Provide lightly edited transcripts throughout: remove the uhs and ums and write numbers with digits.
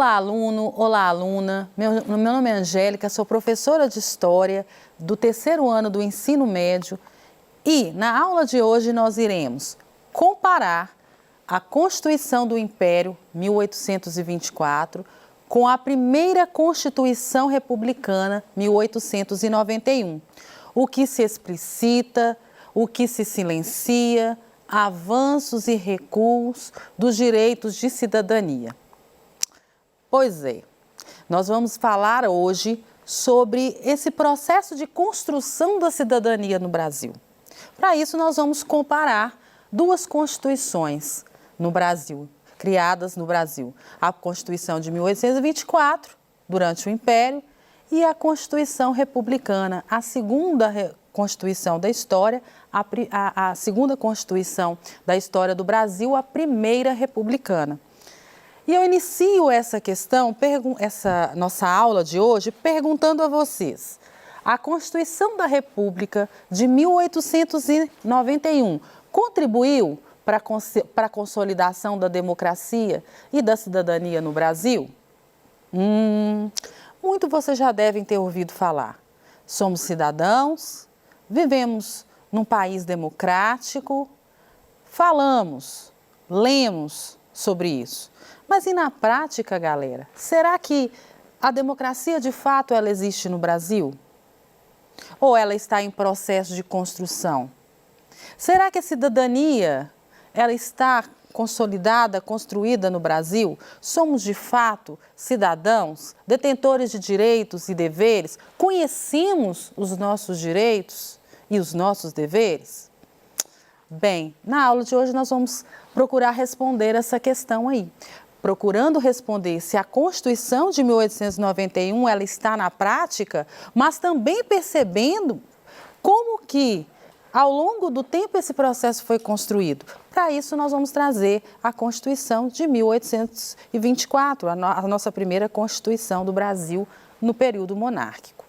Olá, aluno, olá, aluna. Meu nome é Angélica, sou professora de História do terceiro ano do ensino médio e na aula de hoje nós iremos comparar a Constituição do Império 1824 com a primeira Constituição Republicana 1891. O que se explicita, o que se silencia, avanços e recuos dos direitos de cidadania. Pois é, nós vamos falar hoje sobre esse processo de construção da cidadania no Brasil. Para isso, nós vamos comparar duas constituições no Brasil, criadas no Brasil. A Constituição de 1824, durante o Império, e a Constituição Republicana, a segunda Constituição da história, a segunda Constituição da história do Brasil, a primeira republicana. E eu inicio essa questão, essa nossa aula de hoje, perguntando a vocês: a Constituição da República de 1891 contribuiu para a consolidação da democracia e da cidadania no Brasil? Muito vocês já devem ter ouvido falar. Somos cidadãos, vivemos num país democrático, falamos, lemos sobre isso. Mas e na prática, galera? Será que a democracia de fato ela existe no Brasil? Ou ela está em processo de construção? Será que a cidadania ela está consolidada, construída no Brasil? Somos de fato cidadãos, detentores de direitos e deveres? Conhecemos os nossos direitos e os nossos deveres? Bem, na aula de hoje nós vamos procurar responder essa questão aí. Procurando responder se a Constituição de 1891 ela está na prática, mas também percebendo como que ao longo do tempo esse processo foi construído. Para isso nós vamos trazer a Constituição de 1824, a nossa primeira Constituição do Brasil no período monárquico.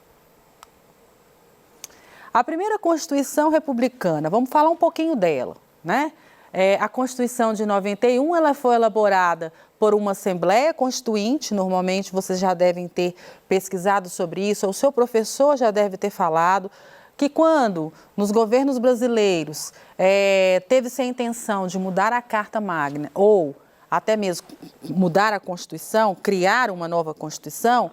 A primeira Constituição republicana, vamos falar um pouquinho dela, né? A Constituição de 91, ela foi elaborada por uma Assembleia Constituinte, normalmente vocês já devem ter pesquisado sobre isso, ou o seu professor já deve ter falado, que quando nos governos brasileiros teve-se a intenção de mudar a Carta Magna, ou até mesmo mudar a Constituição, criar uma nova Constituição,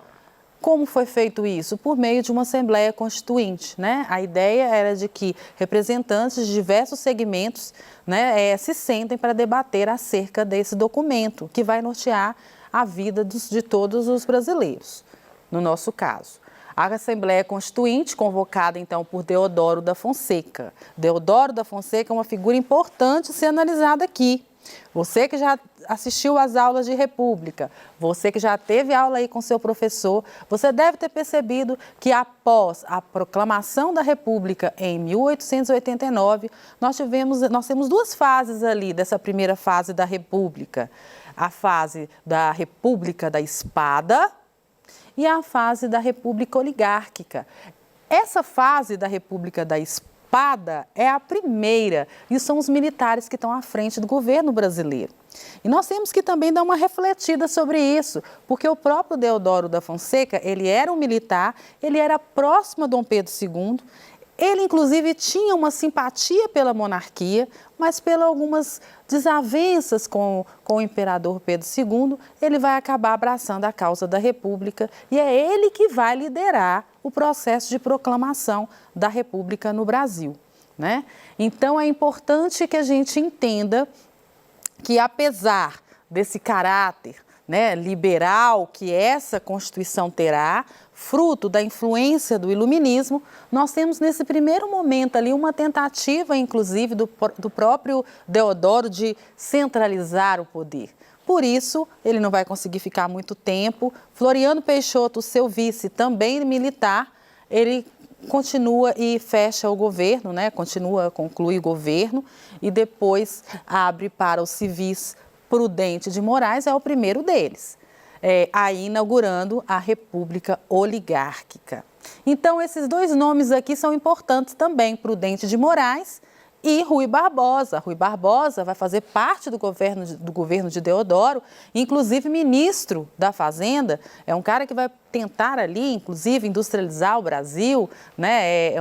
como foi feito isso? Por meio de uma Assembleia Constituinte, né? A ideia era de que representantes de diversos segmentos, né, se sentem para debater acerca desse documento que vai nortear a vida de todos os brasileiros, no nosso caso. A Assembleia Constituinte, convocada então por Deodoro da Fonseca. Deodoro da Fonseca é uma figura importante a ser analisada aqui. Você que já assistiu às aulas de República, você que já teve aula aí com seu professor, você deve ter percebido que após a proclamação da República em 1889, nós temos duas fases ali dessa primeira fase da República. A fase da República da Espada e a fase da República Oligárquica. Essa fase da República da Espada é a primeira e são os militares que estão à frente do governo brasileiro. E nós temos que também dar uma refletida sobre isso, porque o próprio Deodoro da Fonseca, ele era um militar, ele era próximo a Dom Pedro II, ele inclusive tinha uma simpatia pela monarquia, mas pelas algumas desavenças com o imperador Pedro II, ele vai acabar abraçando a causa da República e é ele que vai liderar o processo de proclamação da República no Brasil, né? Então é importante que a gente entenda que apesar desse caráter, né, liberal que essa Constituição terá, fruto da influência do iluminismo, nós temos nesse primeiro momento ali uma tentativa, inclusive, do próprio Deodoro de centralizar o poder. Por isso, ele não vai conseguir ficar muito tempo. Floriano Peixoto, seu vice, também militar, ele continua e fecha o governo, né? Conclui o governo e depois abre para os civis. Prudente de Moraes é o primeiro deles, aí inaugurando a República Oligárquica. Então, esses dois nomes aqui são importantes também, Prudente de Moraes e Rui Barbosa. Rui Barbosa vai fazer parte do governo de Deodoro, inclusive ministro da Fazenda. É um cara que vai tentar ali, inclusive, industrializar o Brasil, né?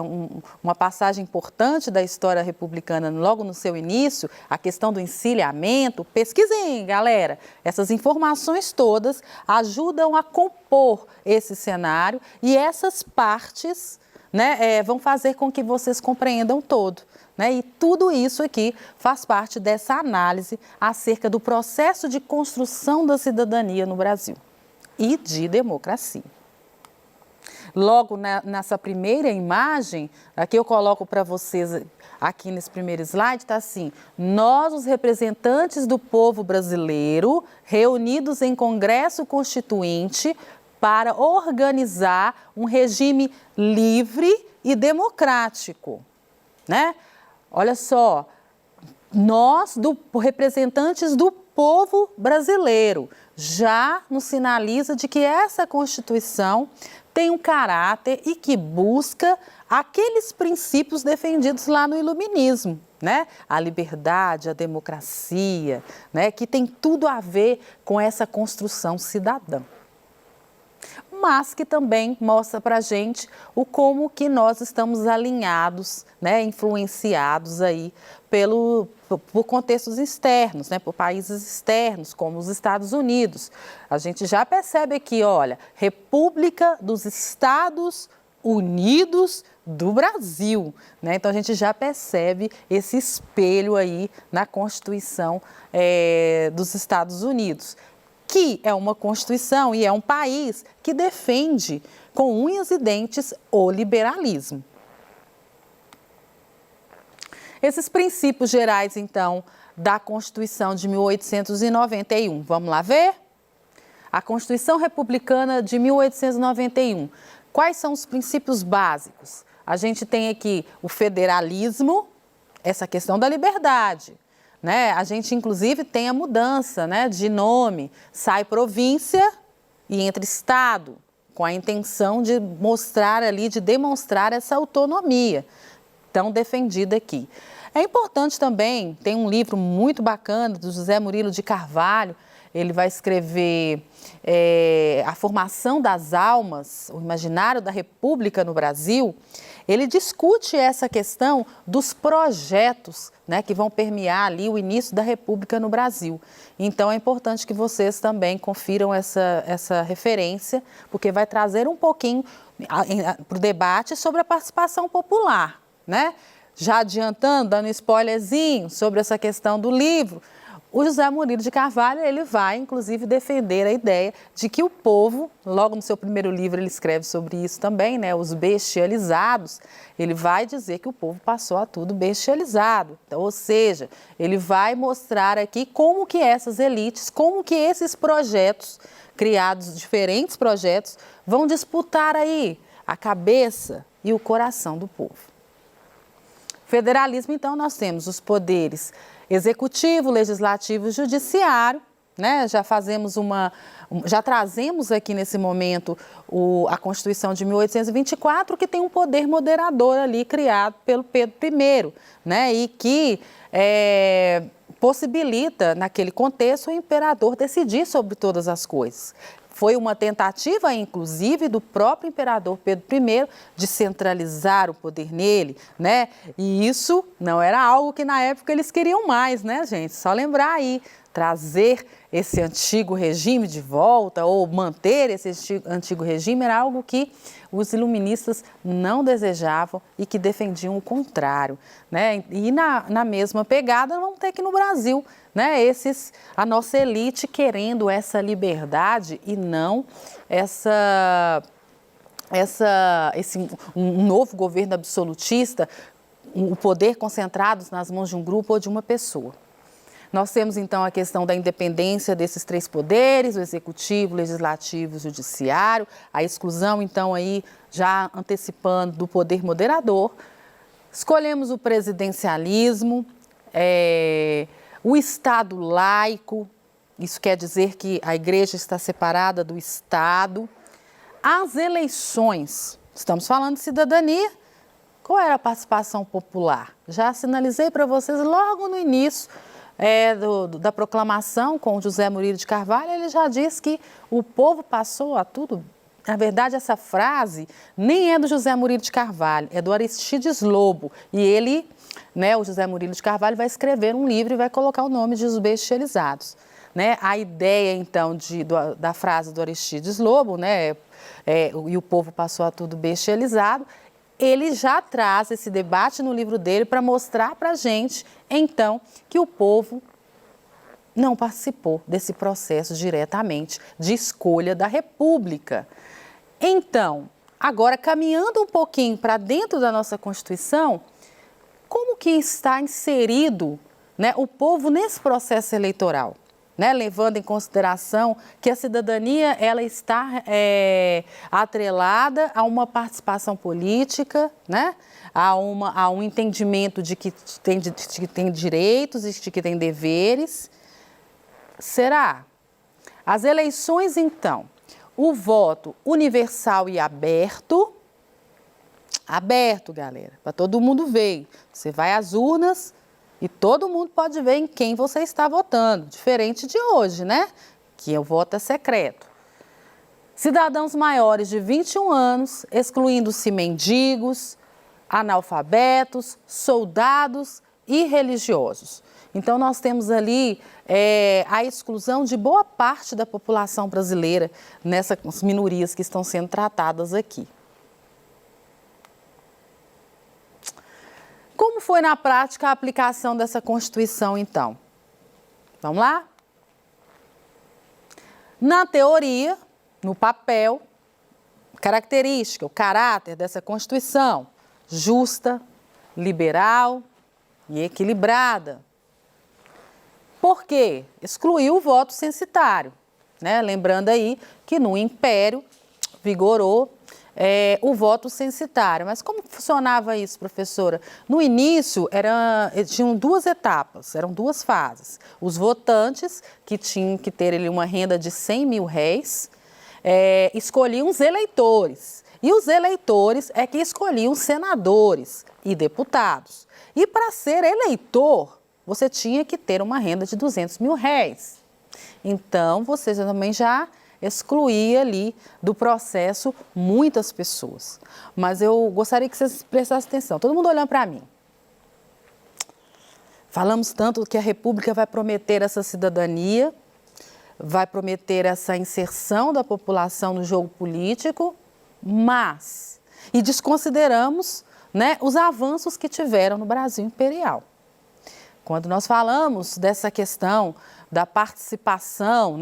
Uma passagem importante da história republicana logo no seu início, a questão do encilhamento. Pesquisem, galera. Essas informações todas ajudam a compor esse cenário e essas partes, né, vão fazer com que vocês compreendam todo. Né? E tudo isso aqui faz parte dessa análise acerca do processo de construção da cidadania no Brasil e de democracia. Logo nessa primeira imagem, aqui eu coloco para vocês, aqui nesse primeiro slide, está assim: nós, os representantes do povo brasileiro, reunidos em Congresso Constituinte para organizar um regime livre e democrático, né? Olha só, nós, representantes do povo brasileiro, já nos sinaliza de que essa Constituição tem um caráter e que busca aqueles princípios defendidos lá no Iluminismo, né? A liberdade, a democracia, né? Que tem tudo a ver com essa construção cidadã. Mas que também mostra para a gente como que nós estamos alinhados, né, influenciados aí por contextos externos, né, por países externos, como os Estados Unidos. A gente já percebe aqui, olha, República dos Estados Unidos do Brasil, né? Então a gente já percebe esse espelho aí na Constituição dos Estados Unidos, que é uma Constituição e é um país que defende com unhas e dentes o liberalismo. Esses princípios gerais, então, da Constituição de 1891. Vamos lá ver? A Constituição Republicana de 1891. Quais são os princípios básicos? A gente tem aqui o federalismo, essa questão da liberdade. Né? A gente, inclusive, tem a mudança, né, de nome, sai província e entra estado, com a intenção de mostrar ali, de demonstrar essa autonomia tão defendida aqui. É importante também, tem um livro muito bacana do José Murilo de Carvalho, ele vai escrever A Formação das Almas, o Imaginário da República no Brasil. Ele discute essa questão dos projetos, né, que vão permear ali o início da República no Brasil. Então, é importante que vocês também confiram essa referência, porque vai trazer um pouquinho para o debate sobre a participação popular, né? Já adiantando, dando spoilerzinho sobre essa questão do livro, o José Murilo de Carvalho, ele vai, inclusive, defender a ideia de que o povo, logo no seu primeiro livro ele escreve sobre isso também, né, os bestializados, ele vai dizer que o povo passou a tudo bestializado. Então, ou seja, ele vai mostrar aqui como que essas elites, como que esses projetos, criados diferentes projetos, vão disputar aí a cabeça e o coração do povo. Federalismo, então, nós temos os poderes executivo, legislativo e judiciário, né? Já trazemos aqui nesse momento a Constituição de 1824, que tem um poder moderador ali criado pelo Pedro I, né? E que possibilita, naquele contexto, o imperador decidir sobre todas as coisas. Foi uma tentativa, inclusive, do próprio imperador Pedro I de centralizar o poder nele, né? E isso não era algo que na época eles queriam mais, né, gente? Só lembrar aí, trazer esse antigo regime de volta ou manter esse antigo regime era algo que os iluministas não desejavam e que defendiam o contrário, né? E na mesma pegada vamos ter aqui no Brasil, né? A nossa elite querendo essa liberdade e não um novo governo absolutista, o poder concentrado nas mãos de um grupo ou de uma pessoa. Nós temos, então, a questão da independência desses três poderes, o executivo, o legislativo e o judiciário, a exclusão, então, aí, já antecipando, do poder moderador. Escolhemos o presidencialismo, o Estado laico, isso quer dizer que a Igreja está separada do Estado. As eleições, estamos falando de cidadania, Qual era a participação popular? Já sinalizei para vocês logo no início da proclamação com José Murilo de Carvalho, ele já disse que o povo passou a tudo. Na verdade, essa frase nem é do José Murilo de Carvalho, é do Aristides Lobo. E ele, o José Murilo de Carvalho, vai escrever um livro e vai colocar o nome de Os Bestializados. A ideia, então, da frase do Aristides Lobo, e o povo passou a tudo bestializado, ele já traz esse debate no livro dele para mostrar para a gente, então, que o povo não participou desse processo diretamente de escolha da República. Então, agora caminhando um pouquinho para dentro da nossa Constituição, como que está inserido o povo nesse processo eleitoral? Levando em consideração que a cidadania ela está atrelada a uma participação política, a um entendimento de que tem direitos e de que tem deveres. Será? As eleições, então, o voto universal e aberto, galera, para todo mundo ver. Você vai às urnas e todo mundo pode ver em quem você está votando, diferente de hoje, que o voto é secreto. Cidadãos maiores de 21 anos, excluindo-se mendigos, analfabetos, soldados e religiosos. Então, nós temos ali a exclusão de boa parte da população brasileira nessas minorias que estão sendo tratadas aqui. Como foi na prática a aplicação dessa Constituição, então? Vamos lá? Na teoria, no papel, característica, o caráter dessa Constituição, justa, liberal e equilibrada. Por quê? Excluiu o voto censitário, Lembrando aí que no Império vigorou o voto censitário. Mas como funcionava isso, professora? No início, tinham duas etapas, eram duas fases. Os votantes, que tinham que ter ali uma renda de 100 mil réis, escolhiam os eleitores. E os eleitores é que escolhiam senadores e deputados. E para ser eleitor, você tinha que ter uma renda de 200 mil réis. Então, você também já excluía ali do processo muitas pessoas. Mas eu gostaria que vocês prestassem atenção. Todo mundo olhando para mim. Falamos tanto que a República vai prometer essa cidadania, vai prometer essa inserção da população no jogo político, e desconsideramos os avanços que tiveram no Brasil imperial. Quando nós falamos dessa questão da participação,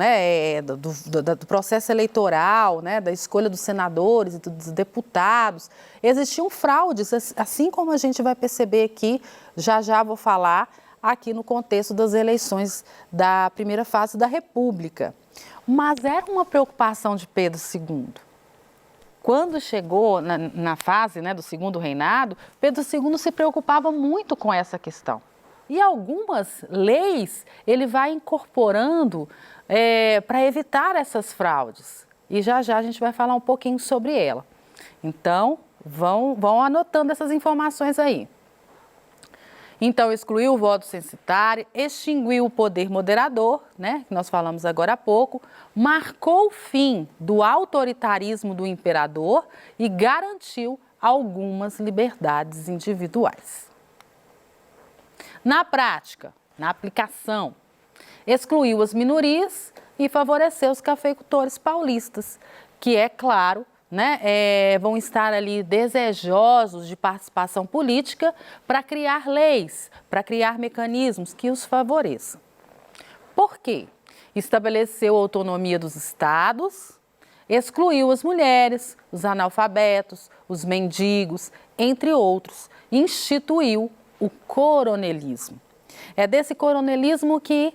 do processo eleitoral, da escolha dos senadores e dos deputados, existiam fraudes, assim como a gente vai perceber aqui, já vou falar, aqui no contexto das eleições da primeira fase da República. Mas era uma preocupação de Pedro II. Quando chegou na fase do segundo reinado, Pedro II se preocupava muito com essa questão. E algumas leis ele vai incorporando para evitar essas fraudes. E já a gente vai falar um pouquinho sobre ela. Então, vão anotando essas informações aí. Então, excluiu o voto censitário, extinguiu o poder moderador, que nós falamos agora há pouco, marcou o fim do autoritarismo do imperador e garantiu algumas liberdades individuais. Na prática, na aplicação, excluiu as minorias e favoreceu os cafeicultores paulistas, que, é claro, vão estar ali desejosos de participação política para criar leis, para criar mecanismos que os favoreçam. Por quê? Estabeleceu a autonomia dos estados, excluiu as mulheres, os analfabetos, os mendigos, entre outros, e instituiu o coronelismo. É desse coronelismo que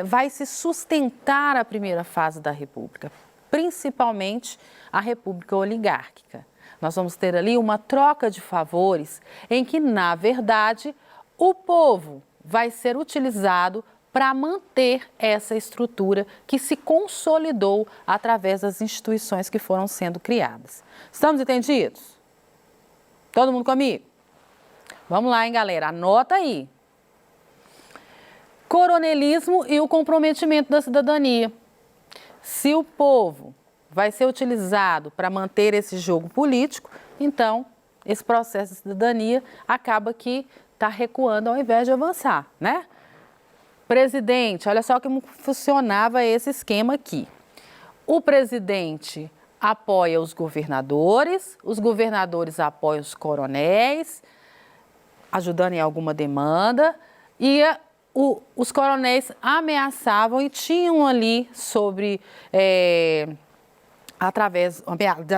vai se sustentar a primeira fase da República, principalmente a República Oligárquica. Nós vamos ter ali uma troca de favores em que, na verdade, o povo vai ser utilizado para manter essa estrutura que se consolidou através das instituições que foram sendo criadas. Estamos entendidos? Todo mundo comigo? Vamos lá, hein, galera? Anota aí. Coronelismo e o comprometimento da cidadania. Se o povo vai ser utilizado para manter esse jogo político, então esse processo de cidadania acaba que está recuando ao invés de avançar, né? Presidente, olha só como funcionava esse esquema aqui. O presidente apoia os governadores apoiam os coronéis, ajudando em alguma demanda, e os coronéis ameaçavam e tinham ali através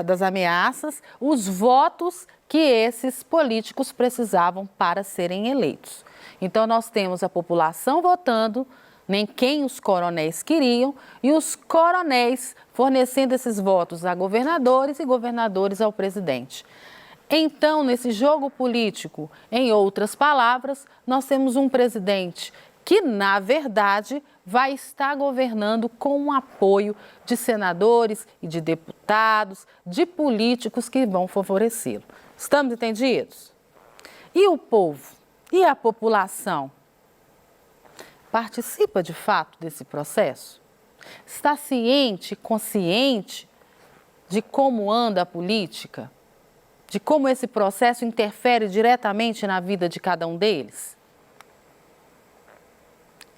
das ameaças, os votos que esses políticos precisavam para serem eleitos. Então, nós temos a população votando em quem os coronéis queriam e os coronéis fornecendo esses votos a governadores e governadores ao presidente. Então, nesse jogo político, em outras palavras, nós temos um presidente que, na verdade, vai estar governando com o apoio de senadores e de deputados, de políticos que vão favorecê-lo. Estamos entendidos? E o povo? E a população? Participa de fato desse processo? Está ciente, consciente de como anda a política? De como esse processo interfere diretamente na vida de cada um deles?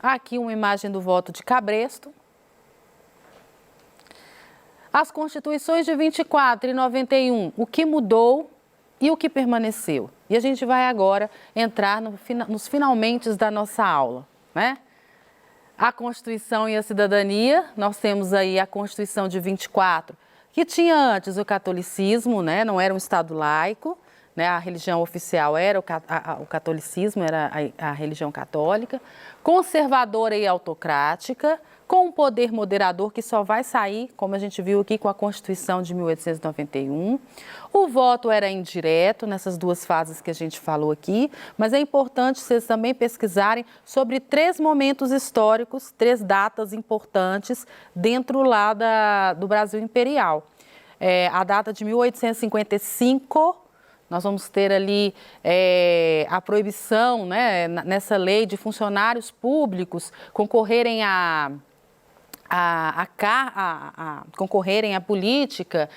Aqui uma imagem do voto de Cabresto. As constituições de 24 e 91, o que mudou e o que permaneceu. E a gente vai agora entrar nos finalmente da nossa aula, né? A Constituição e a cidadania, nós temos aí a Constituição de 24, que tinha antes o catolicismo, né? Não era um Estado laico, né? A religião oficial era o catolicismo, era a religião católica, conservadora e autocrática, com um poder moderador que só vai sair, como a gente viu aqui, com a Constituição de 1891. O voto era indireto nessas duas fases que a gente falou aqui, mas é importante vocês também pesquisarem sobre 3 momentos históricos, 3 datas importantes dentro lá do Brasil Imperial. A data de 1855, nós vamos ter ali a proibição, né, nessa lei de funcionários públicos concorrerem concorrerem à política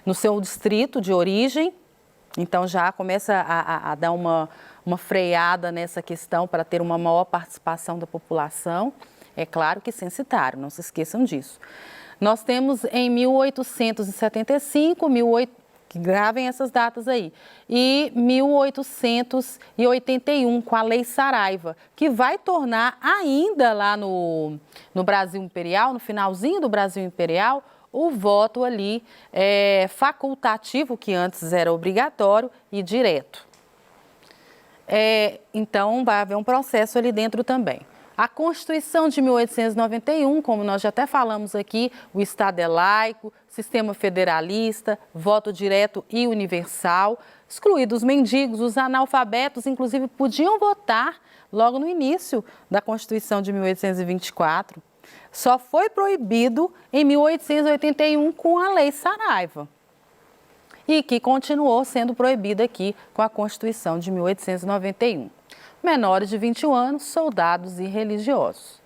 no seu distrito de origem. Então já começa a dar uma freada nessa questão para ter uma maior participação da população. É claro que censitário, não se esqueçam disso. Nós temos em 1875, que gravem essas datas aí, e 1881, com a Lei Saraiva, que vai tornar ainda lá no Brasil Imperial, no finalzinho do Brasil Imperial, o voto ali facultativo, que antes era obrigatório, e direto. Então, vai haver um processo ali dentro também. A Constituição de 1891, como nós já até falamos aqui, o Estado é laico, sistema federalista, voto direto e universal, excluídos os mendigos, os analfabetos, inclusive, podiam votar logo no início da Constituição de 1824. Só foi proibido em 1881 com a Lei Saraiva e que continuou sendo proibida aqui com a Constituição de 1891. Menores de 21 anos, soldados e religiosos.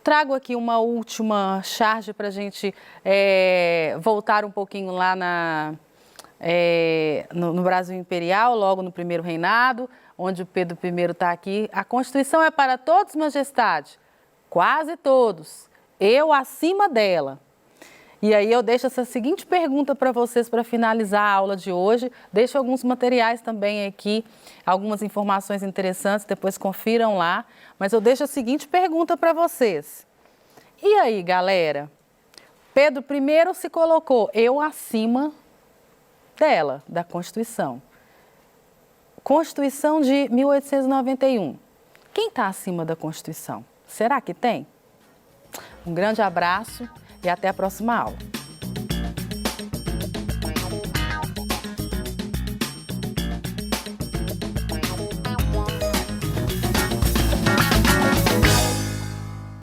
Trago aqui uma última charge para a gente voltar um pouquinho lá no Brasil Imperial, logo no primeiro reinado, onde o Pedro I está aqui. A Constituição é para todos, majestade? Quase todos. Eu acima dela. E aí eu deixo essa seguinte pergunta para vocês para finalizar a aula de hoje. Deixo alguns materiais também aqui, algumas informações interessantes, depois confiram lá. Mas eu deixo a seguinte pergunta para vocês. E aí, galera? Pedro I se colocou eu acima dela, da Constituição. Constituição de 1891. Quem está acima da Constituição? Será que tem? Um grande abraço e até a próxima aula.